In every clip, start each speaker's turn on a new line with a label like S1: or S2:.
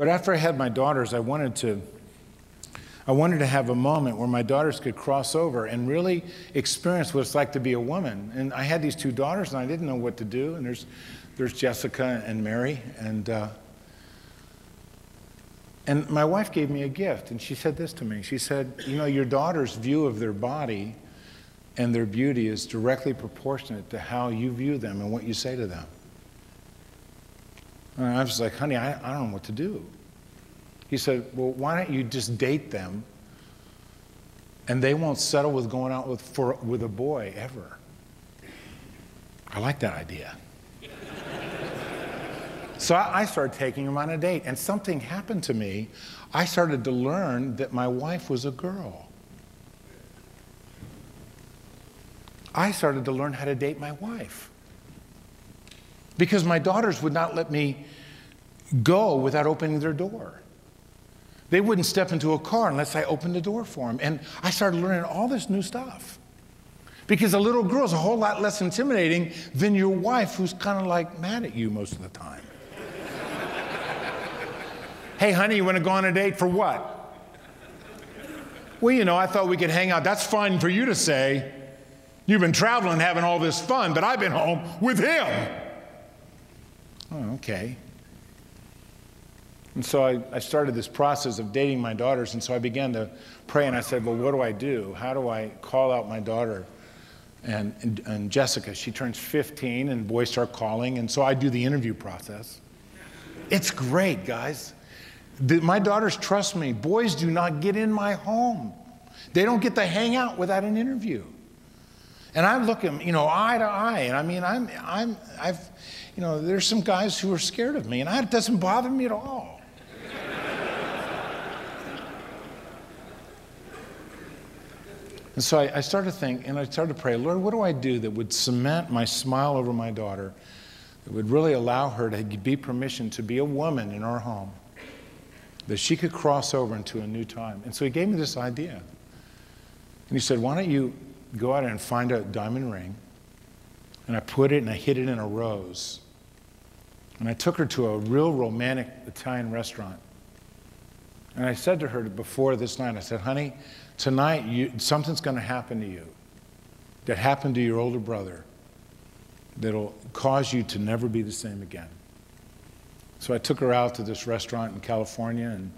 S1: But after I had my daughters, I wanted to have a moment where my daughters could cross over and really experience what it's like to be a woman. And I had these two daughters, and I didn't know what to do. And there's Jessica and Mary. And my wife gave me a gift, and she said this to me. She said, you know, your daughter's view of their body and their beauty is directly proportionate to how you view them and what you say to them. And I was like, honey, I don't know what to do. He said, well, why don't you just date them, and they won't settle with going out with a boy ever. I like that idea. So I started taking him on a date, and something happened to me. I started to learn that my wife was a girl. I started to learn how to date my wife. Because my daughters would not let me go without opening their door. They wouldn't step into a car unless I opened the door for them. And I started learning all this new stuff. Because a little girl is a whole lot less intimidating than your wife, who's kind of like mad at you most of the time. Hey, honey, you want to go on a date for what? Well, you know, I thought we could hang out. That's fine for you to say. You've been traveling, having all this fun, but I've been home with him. Oh, okay. And so I started this process of dating my daughters, and so I began to pray, and I said, well, what do I do? How do I call out my daughter? And Jessica, she turns 15, and boys start calling, and so I do the interview process. It's great, guys. My daughters trust me. Boys do not get in my home. They don't get to hang out without an interview. And I look at them, you know, eye to eye, and I mean, you know, there's some guys who are scared of me, and it doesn't bother me at all. And so I started to think, and I started to pray, Lord, what do I do that would cement my smile over my daughter, that would really allow her to be permission to be a woman in our home, that she could cross over into a new time? And so he gave me this idea. And he said, why don't you go out and find a diamond ring? And I put it and I hid it in a rose. And I took her to a real romantic Italian restaurant. And I said to her before this night, I said, honey, tonight something's going to happen to you that happened to your older brother that'll cause you to never be the same again. So I took her out to this restaurant in California and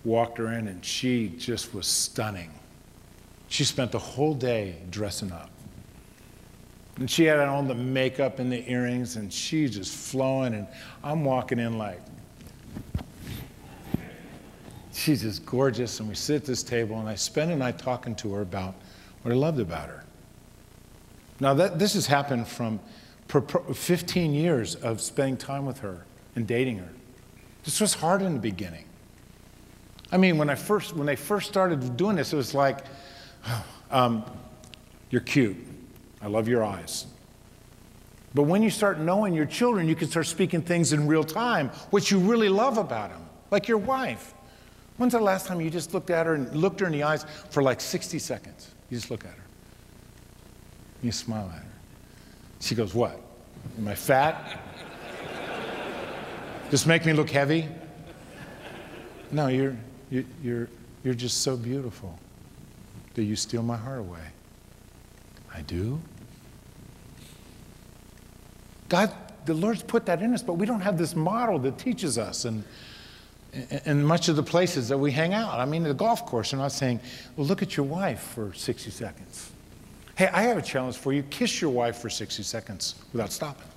S1: walked her in, and she just was stunning. She spent the whole day dressing up. And she had on the makeup and the earrings, and she's just flowing, and I'm walking in like, she's just gorgeous, and we sit at this table, and I spend a night talking to her about what I loved about her. Now, this has happened from 15 years of spending time with her and dating her. This was hard in the beginning. I mean, when they first started doing this, it was like, you're cute. I love your eyes. But when you start knowing your children, you can start speaking things in real time, what you really love about them, like your wife. When's the last time you just looked at her and looked her in the eyes for like 60 seconds? You just look at her. You smile at her. She goes, what? Am I fat? Just make me look heavy? No, you're just so beautiful that you steal my heart away. I do? God, the Lord's put that in us, but we don't have this model that teaches us in much of the places that we hang out. I mean, the golf course, they're not saying, well, look at your wife for 60 seconds. Hey, I have a challenge for you. Kiss your wife for 60 seconds without stopping.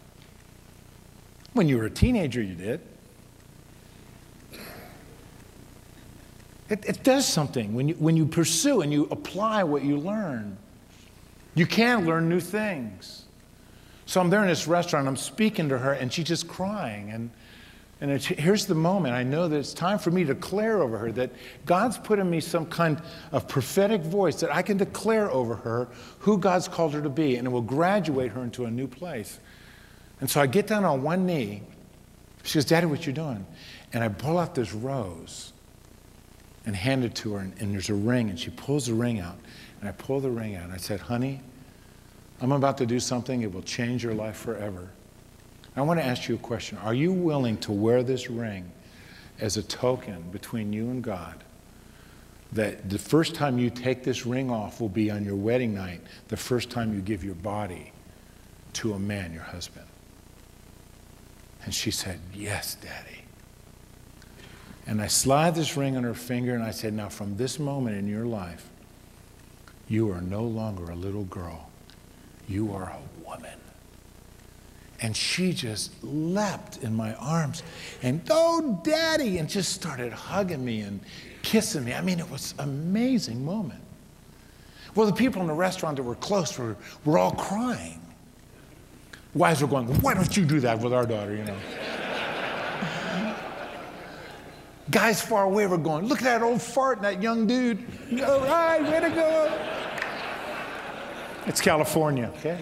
S1: When you were a teenager, you did. It does something. When you pursue and you apply what you learn, you can learn new things. So I'm there in this restaurant, I'm speaking to her, and she's just crying. And here's the moment. I know that it's time for me to declare over her that God's put in me some kind of prophetic voice that I can declare over her who God's called her to be, and it will graduate her into a new place. And so I get down on one knee. She goes, Daddy, what you doing? And I pull out this rose and hand it to her, and there's a ring, and she pulls the ring out. And I pull the ring out, and I said, honey, I'm about to do something that will change your life forever. I want to ask you a question. Are you willing to wear this ring as a token between you and God, that the first time you take this ring off will be on your wedding night, the first time you give your body to a man, your husband. And she said, yes, Daddy. And I slid this ring on her finger and I said, now from this moment in your life, you are no longer a little girl. You are a woman. And she just leapt in my arms and, oh, Daddy, and just started hugging me and kissing me. I mean, it was an amazing moment. Well, the people in the restaurant that were close were all crying. Wives were going, why don't you do that with our daughter, you know? Guys far away were going, look at that old fart and that young dude. All right, way to go. It's California, okay?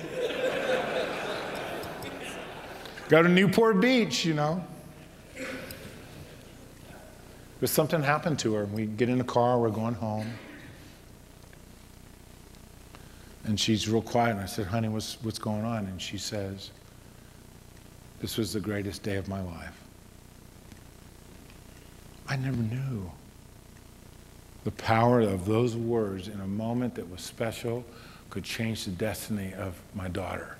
S1: Go to Newport Beach, you know. But something happened to her. We get in the car, we're going home. And she's real quiet, and I said, honey, what's going on? And she says, this was the greatest day of my life. I never knew the power of those words in a moment that was special could change the destiny of my daughter.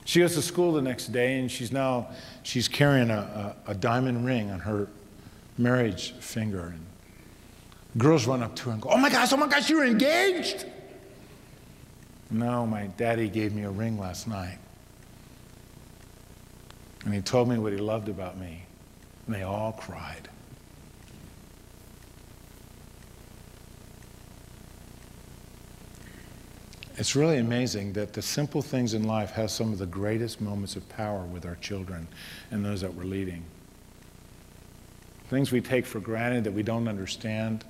S1: She goes to school the next day, and she's carrying a diamond ring on her marriage finger. And girls run up to her and go, oh my gosh, you're engaged? No, my daddy gave me a ring last night. And he told me what he loved about me. And they all cried. It's really amazing that the simple things in life have some of the greatest moments of power with our children and those that we're leading. Things we take for granted that we don't understand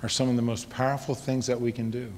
S1: are some of the most powerful things that we can do.